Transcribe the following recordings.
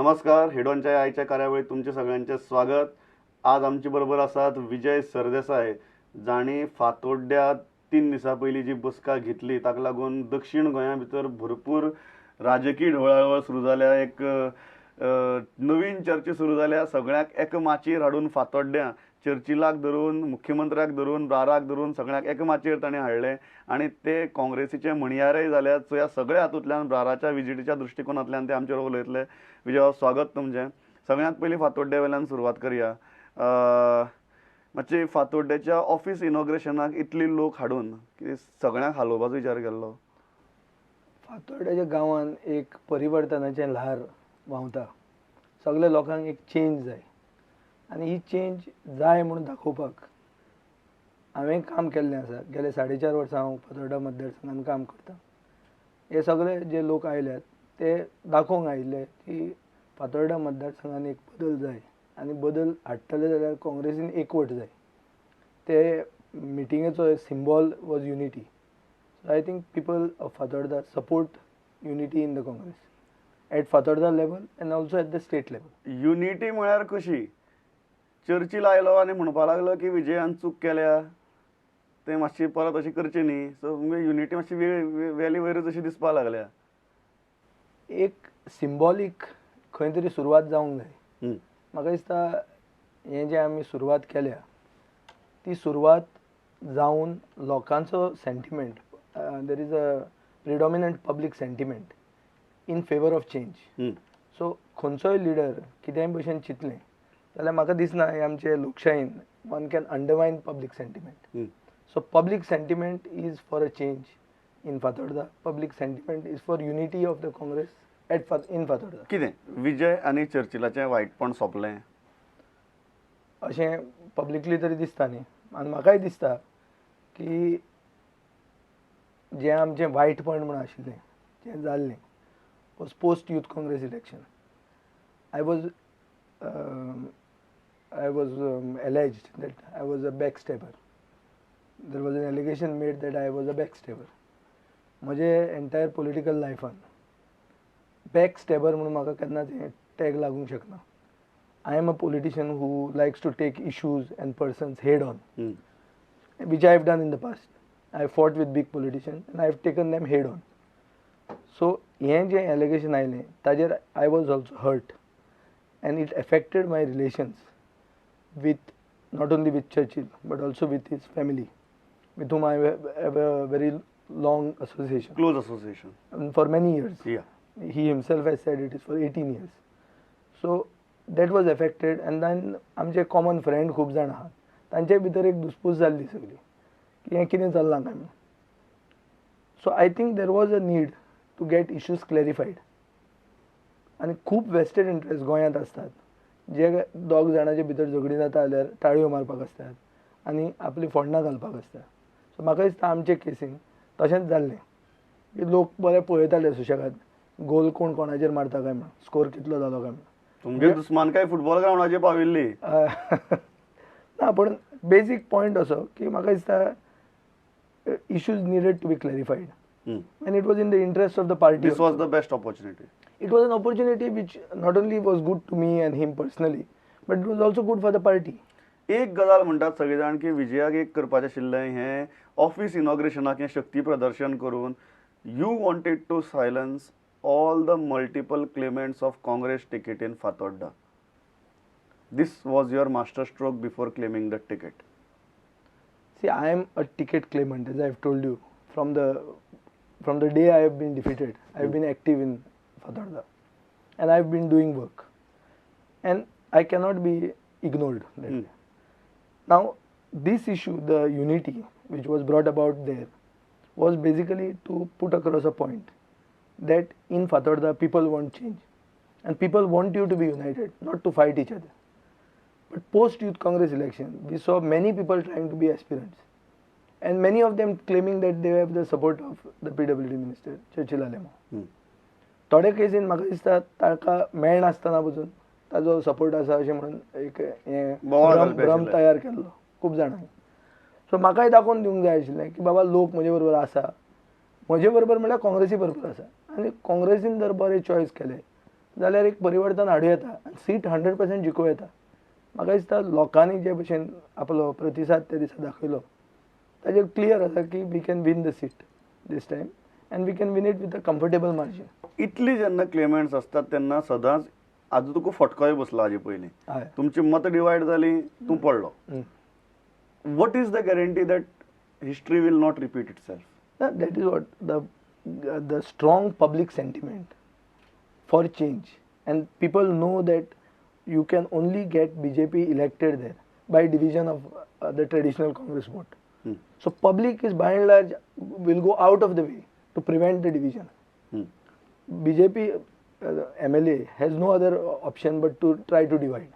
नमस्कार. हेडोनच्या आयच्या कार्यावळीत तुमचे सगळ्यांचे स्वागत. आज आमचे बरोबर आसात विजय सरदेसाय, जाणी फातोड्ड्यात 3 दिसां पयलीं जी बसका घेतली ताका लागून दक्षिण गोंया भितर भरपूर राजकीय ढवळावळ सुरू जाल्या. एक नवीन चर्चा सुरू जाल्या. सगळ्यांक एका माचयेर हाडून फातोड्ड्या चर्चिलाक धरून, मुख्यमंत्र्याक धरून, ब्राराक धरून सगळ्यांक एका माचयेर ताणें हाडले आणि ते काँग्रेसीचे म्हणयारय जाल्यात. सो ह्या सगळ्या हातूंतल्यान ब्राराच्या विजिटीच्या दृश्टिकोनांतल्यान ते आमचे बरोबर उलयतले. विजय, स्वागत तुमचें. सगळ्यांत पयलीं फातोड्ड्या वयल्यान सुरवात करया. मातशें फातोड्ड्याच्या ऑफिस इनॉग्रेशनाक इतले लोक हाडून सगळ्यांक हालोवपाचो विचार केल्लो? फातोड्ड्याच्या गांवान एक परिवर्तनाचें ल्हार व्हांवता. सगळ्या लोकांक एक चेंज जाय आनी ही चेंज जाय म्हणून दाखोवपाक हांवें काम केल्लें आसा. गेले 4.5 वर्सां हांव फातोड्डा मतदारसंघान काम करतां. हे सगळे जे लोक आयल्यात ते दाखोवंक आयिल्ले की फातोड्डा मतदारसंघान एक बदल जाय आनी बदल हाडटले जाल्यार काँग्रेसीन एकवट जाय. ते मिटिंगेचो symbol was unity. So I think people of Fatorda support unity in the Congress at Fatorda level and also at the state level. Unity म्हळ्यार कशी? चर्चिल आयलो आनी म्हणपा लागलो की विजयान चूक केल्या, ते मातशी परत अशी करची न्ही. सो युनिटी मातशी वेली वयरूच अशी दिसपाक लागल्या. एक सिंबॉलीक खंय तरी सुरवात जावंक जाय. म्हाका दिसता हें जें आमी सुरवात केल्या ती सुरवात जावन लोकांचो sentiment, there is a predominant public sentiment in favour of change. So खंयचोय लिडर कितेंय भशेन चिंतलें जाल्यार म्हाका दिसना हे आमचे लोकशायेन one can undermine public sentiment. So public sentiment is for a change in Fatorda. Public sentiment is for unity of the Congress in Fatorda. कितें विजय आनी चर्चिलाचें वायटपण सोंपलें अशें पब्लिकली तरी दिसता न्ही. आनी म्हाकाय दिसता की जें आमचें वायटपण म्हण आशिल्लें जें जाल्लें was post youth Congress election. I was alleged that I was a backstabber. There was an allegation made that I was a backstabber. म्हजे एंटायर पॉलिटिकल लायफान बॅकस्टॅबर म्हणून म्हाका केन्नाच हें टॅग लागूंक शकना. I am a politician who likes to take issues and persons head on, which I have done in the past. I have fought with big politicians and I have taken them head on. So हें जें allegation आयलें ताजेर I was also hurt and it affected my relations with not only with Churchill but also with his family, with whom I have a very long association. Close association. And for many years. Yeah. He himself has said it is for 18 years. So that was affected and then आमचे common friend खूब जाण आहात तांचे भितर एक दुसपूस जाल्ली सगळी की हें कितें चल्लां काय म्हणून. So I think there was a need to get issues clarified. आनी खूब वेस्टेड इंट्रस्ट गोंयांत आसतात जे दोग जाणांचे भितर झगडी जाता जाल्यार ताळयो मारपाक आसतात आनी आपली फोंडणां घालपाक आसतात. सो म्हाका दिसता आमचे केसीन तशेंच जाल्लें की लोक बरे पळयताले सुशेगाद गोल कोण कोणाचेर मारता काय म्हणून, स्कोर कितलो जालो काय म्हणून. तुमगे दुस्मान काय फुटबॉल ग्रावंडाचेर पाविल्ली ना, पण बेसीक पॉयंट असो की म्हाका दिसता issues needed to be clarified and it was in the interest of the party. This was the best opportunity. It was an opportunity which not only was good to me and him personally, but it was also good for the party. एक गजाल म्हणटात सगळे जाण की विजयाक एक करपाचें आशिल्लें हें ऑफिस इनॉग्रेशनाक हें शक्ती प्रदर्शन करून you wanted to silence all the multiple claimants of Congress ticket in Fatorda. This was your master stroke before claiming the ticket. See, I am a ticket claimant, as I have told you, from the day I have been defeated. I have been active in Fatarda and I have been doing work and I cannot be ignored. Now this issue, the unity which was brought about there, was basically to put across a point that in Fatarda people want change and people want you to be united, not to fight each other. But post Youth Congress election we saw many people trying to be aspirants and many of them claiming that they have the support of the PWD minister Churchill Alemo. थोडे casein म्हाका दिसता ताका मेळनासतना पसून ताजो support आसा अशें म्हणून एक भ्रम तयार केल्लो खूब जाणांनी. सो म्हाकाय दाखोवन दिवंक जाय आशिल्लें की बाबा लोक म्हजे बरोबर आसा. म्हजे बरोबर म्हळ्यार काँग्रेसी बरोबर आसा आनी काँग्रेसीन जर बरे चॉयस केले जाल्यार एक परिवर्तन हाडूं येता आनी सीट 100% जिखूं येता. म्हाका दिसता लोकांनी जे भशेन आपलो प्रतिसाद त्या दिसा दाखयलो ताजेर क्लियर आसा की we can win the seat this time and we can win it with a comfortable margin. इतली जेन्ना क्लेमेंट्स असतात तेन्ना सदांच आजू तुका फटकोय बसलो हाजे पयलीं. हय. तुमची मत डिवायड जाली, तूं पडलो. What is the guarantee that history will not repeat itself? That is what the strong public sentiment for change, and people know that you can only get BJP elected there by division of the traditional Congress vote. So public is by and large will go out of the way to prevent the division. BJP MLA has no other option but to try to divide,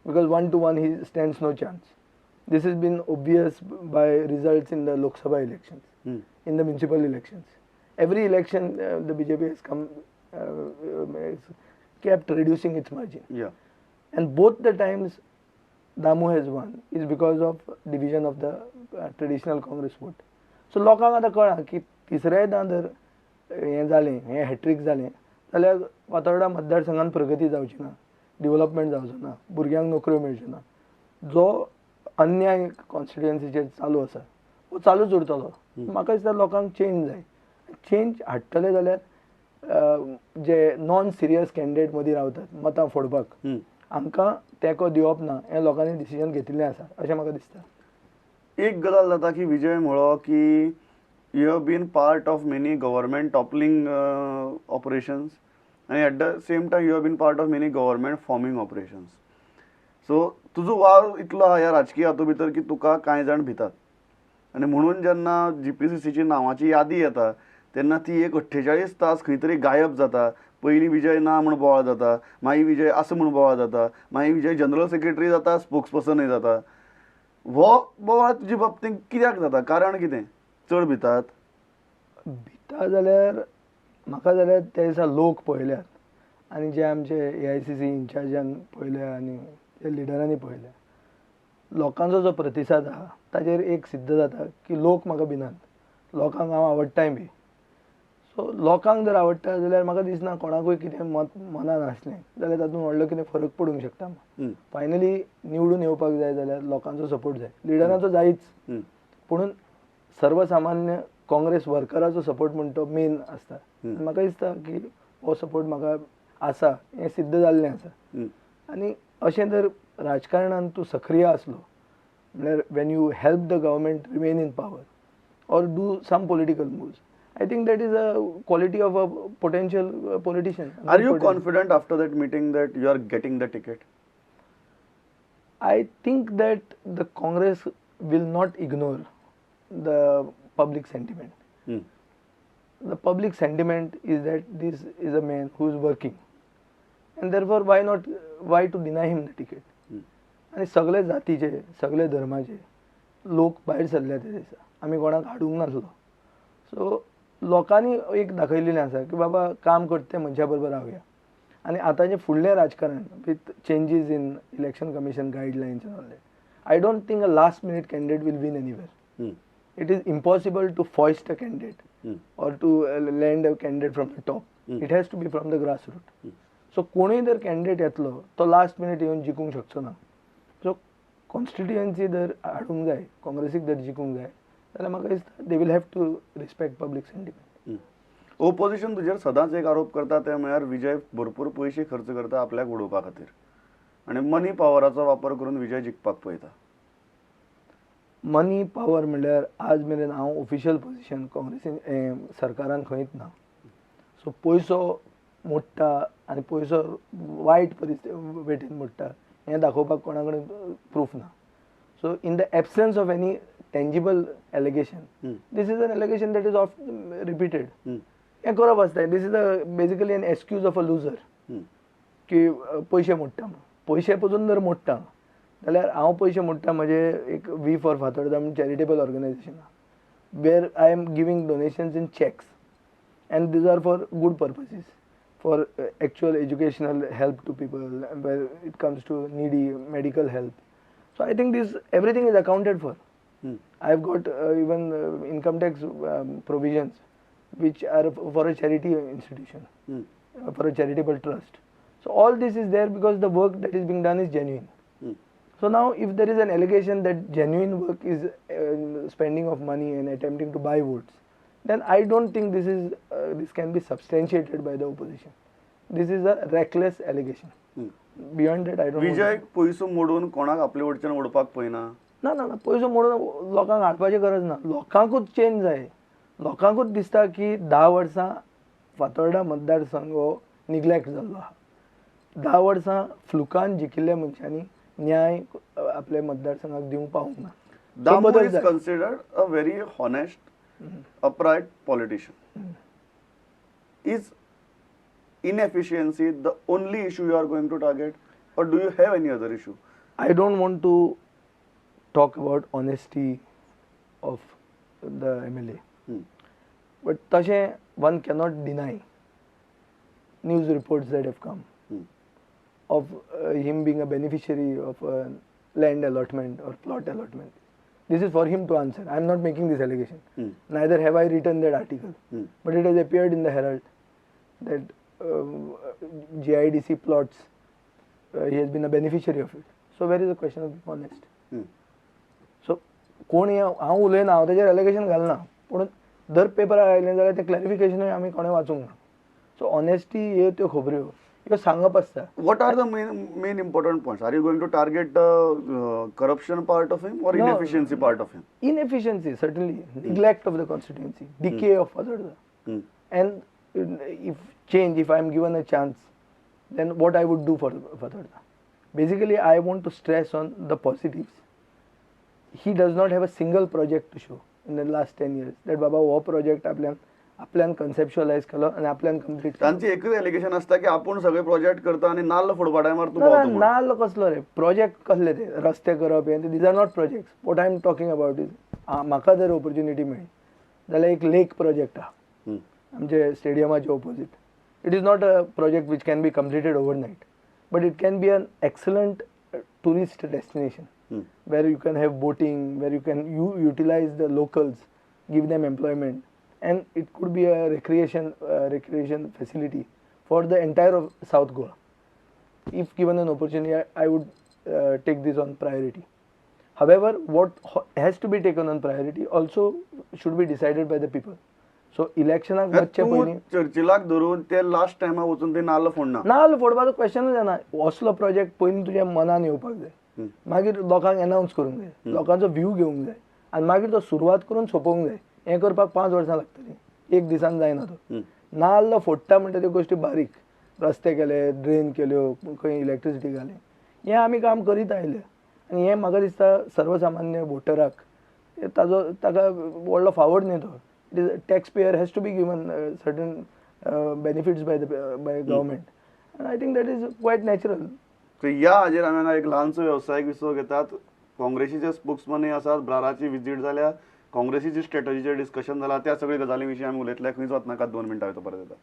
because one to one he stands no chance. This has been obvious by results in the Lok Sabha elections, in the municipal elections. Every election the BJP has kept reducing its margin. Yeah. And both the times Damu has won is because of division of the traditional Congress vote. So लोकांक आतां कळ्ळा की तिसऱ्यांदा जर हें जालें, हें hat-trick जालें जाल्यार फातोर्डा मतदारसंघान प्रगती जावची ना, डेव्हलपमेंट जावचो ना, भुरग्यांक नोकऱ्यो मेळच्यो ना. जो अन्याय कॉन्स्टिट्युएन्सीचेर चालू आसा वो चालूच उरतलो. म्हाका दिसता लोकांक चेंज जाय. चेंज हाडटले जाल्यार जे नॉन सिरियस कॅन्डिडेट मदीं रावतात मतां फोडपाक हांकां तेंको दिवप ना हें लोकांनी डिसिजन घेतिल्लें आसा अशें म्हाका दिसता. एक गजाल जाता की विजय म्हणलो की you have been part of many government toppling operations आनी at the same time you have been part of many government forming operations. So तुजो वाव इतलो आहा ह्या राजकीय हातूंत भितर की तुका कांय जाण भितात आनी म्हणून जेन्ना GPCCची नांवाची यादी येता तेन्ना ती एक 48 तास खंय तरी गायब जाता. पयलीं विजय ना म्हूण बोवाळ जाता, मागीर विजय आसा म्हूण बोवाळ जाता, मागीर विजय जनरल सेक्रेटरी जाता, स्पोक्स पर्सनय जाता. हो बोवाळ तुजे बाबतींत कित्याक जाता? कारण कितें? चड भितात? भिता जाल्यार म्हाका जाल्यार त्या दिसा लोक पळयल्यात आनी जे आमचे AICC इन्चार्जान पळयल्या आनी जे लिडरांनी पळयल्या, लोकांचो जो प्रतिसाद आहा ताजेर एक सिद्ध जाता की लोक म्हाका भिनात, लोकांक हांव आवडटाय बी. सो लोकांक जर आवडटा जाल्यार म्हाका दिसना कोणाकूय कितें मनान आसलें जाल्यार तातूंत व्हडलो कितें फरक पडूंक शकता. फायनली निवडून येवपाक जाय जाल्यार लोकांचो सपोर्ट जाय, लिडरांचो जायच, पुणून सर्वसामान्य काँग्रेस वर्कराचो सपोर्ट म्हणटा तो मेन आसता. म्हाका दिसता की हो सपोर्ट म्हाका आसा हें सिद्ध जाल्लें आसा. आनी अशें जर राजकारणांत तूं सक्रीय आसलो म्हळ्यार when you help the government remain in power or do some political moves, I think that is a quality of a potential politician. Are you confident after that meeting that you are getting the ticket? I think that the Congress will not ignore the public sentiment. The public sentiment is that this is a man who is working, and therefore why to deny him the ticket? आणि सगळे जातीचे सगळे धर्माचे लोक भायर सरले ते दिसा, आमी कोणाक हाडूंक नासलो. सो लोकांनी एक दाखयलेलें आसा की बाबा काम करता मनशा बरोबर रावया. आनी आतांचें फुडलें राजकारण with changes in election commission guidelines and all that, I don't think a last minute candidate will win anywhere. It is impossible to foist a candidate or to land a candidate from the top. It has to be from the grass root. So कोणूय जर candidate येतलो तो last minute येवन जिखूंक शकचो ना. सो constituency जर हाडूंक जाय, काँग्रेसीक जर जिखूंक जाय जाल्यार म्हाका दिसता they will have to respect public sentiment. Opposition तुजेर सदांच एक आरोप करता ते म्हळ्यार विजय भरपूर पयशे खर्च करता आपल्याक उडोवपा खातीर आनी मनी पावराचो वापर करून विजय जिखपाक पळयता. मनी पावर म्हणल्यार आज मेरेन हांव ऑफिशियल पोजिशन काँग्रेसीन सरकारान खंयच ना. सो पयसो मोडटा आनी पयसो वायट वाटेन मोडटा हें दाखोवपाक कोणा कडेन प्रूफ ना. So in the absence of any tangible allegation, this is an allegation that is often repeated. हें करप आसता. This is basically an excuse of a loser. की पयशे मोडटा म्हणून. पयशे पसून जर मोडटा जाल्यार हांव पयशे मोडटा म्हजे एक we for Fatorda charitable organisation आहा where I am giving donations in cheques and these are for good purposes, for actual educational help to people where it comes to needy medical help. So I think this everything is accounted for. I've got even income tax provisions which are for a charity institution, for a charitable trust. So all this is there because the work that is being done is genuine. Hmm. So now if there is an allegation that genuine work is spending of money and attempting to buy votes, then I don't think this can be substantiated by the opposition. This is a reckless allegation. Hmm. Beyond that I don't know. विजय पयसो मोडून कोणाक आपले वटच्यान ओडपाक पळयना. ना ना ना पयसो मोडून लोकांक हाडपाची गरज ना. लोकांकूच चेंज जाय. लोकांकूच दिसता की 10 वर्सां फातोर्डा मतदारसंघ हो निग्लेक्ट जाल्लो आहा. 10 वर्सां फ्लुकान जिखिल्ल्या मनशांनी न्याय आपल्या मतदारसंघाक दिवंक पावूंक ना. दामू बदल is जाय. considered a very honest, upright politician. Is inefficiency the only issue you are going to target, or do you have any other issue? I don't want to talk about honesty of the MLA. Hmm. But तशें one cannot deny news reports that have come Hmm. of him being a beneficiary of a land allotment or plot allotment. This is for him to answer. I am not making this allegation. Hmm. Neither have I written that article. Hmm. But it has appeared in the Herald that GIDC plots, he has been a beneficiary of it. So where is the question of being honest? Hmm. सो कोण हांव उलयना, हांव तेजेर allegation घालना, पूण दर पेपरार आयलें जाल्यार तें क्लॅरिफिकेशनूय आमी कोणें वाचूंक ना. सो ऑनेस्टी ह्यो त्यो खबऱ्यो ह्यो सांगप आसता. What are the main important points? Are you going to target the corruption part of him or No. inefficiency part of him? Inefficiency, certainly. Neglect of the constituency, decay of Fatharda. Hmm. And if I am given a chance, then what I would do for Fatharda. Basically, I want to stress on the positives. He does not have a single project to show in the last 10 years. That Baba, हो project आपल्यान conceptualize केलो आणि आपल्यान complete केलो. त्यांची एकच allegation असता की आपण सगळे प्रोजेक्ट करता आणि नाल्ल फोडपा टायमार तू ना पावतो म्हणून. नाल्ल कसलो रे प्रोजेक्ट कसले ते रस्ते करप हे these are not projects. What I am talking about is म्हाका जर ऑपॉर्च्युनिटी मेळ्ळी जाल्यार एक लेक प्रोजेक्ट आहा हम्म. आमचे स्टेडियमाचे opposite. It is not a project which can be completed overnight, but it can be an excellent tourist destination hmm. where you can have boating, where you can utilize the locals, give them employment, and it could be a recreation facility for the entire of South Goa. If given an opportunity, I would take this on priority. However, what has to be taken on priority also should be decided by the people. So election तू चर्चिलाक धरून ते last टायमा वचून ते नाल्ल फोडना. नाल्ल फोडपाचो क्वेश्चनूच येना. असलो प्रोजेक्ट पयलीं तुज्या मनान येवपाक जाय, मागीर लोकांक अनाउन्स करूंक जाय, लोकांचो व्ह्यू घेवंक जाय, आनी मागीर तो सुरवात करून सोंपोवंक जाय. हें करपाक 5 वर्सां लागतलीं, एक दिसान जायना तो. नाल्ल फोडटा म्हणटा त्यो गोश्टी बारीक, रस्ते केले, ड्रेन केल्यो, खंय इलेक्ट्रिसिटी घाली, हें आमी काम करीत आयले. आनी हें म्हाका दिसता सर्वसामान्य वोटराक ताका व्हडलो फावड न्ही तो. It is tax payer has to be given certain benefits by government, आनी I think that is quite natural. तर या हाजेर हांवें एक ल्हानसो वेवसायीक विसव घेतात. काँग्रेसीचे स्पोक्समनय आसात, ब्राराची विजीट जाल्या, काँग्रेसीची स्ट्रॅटजीचेर डिस्कशन जालां, त्या सगळ्या गजाली विशीं आमी उलयतले. खंयच वचनाकात, 2 मिनटां येतो परत येता.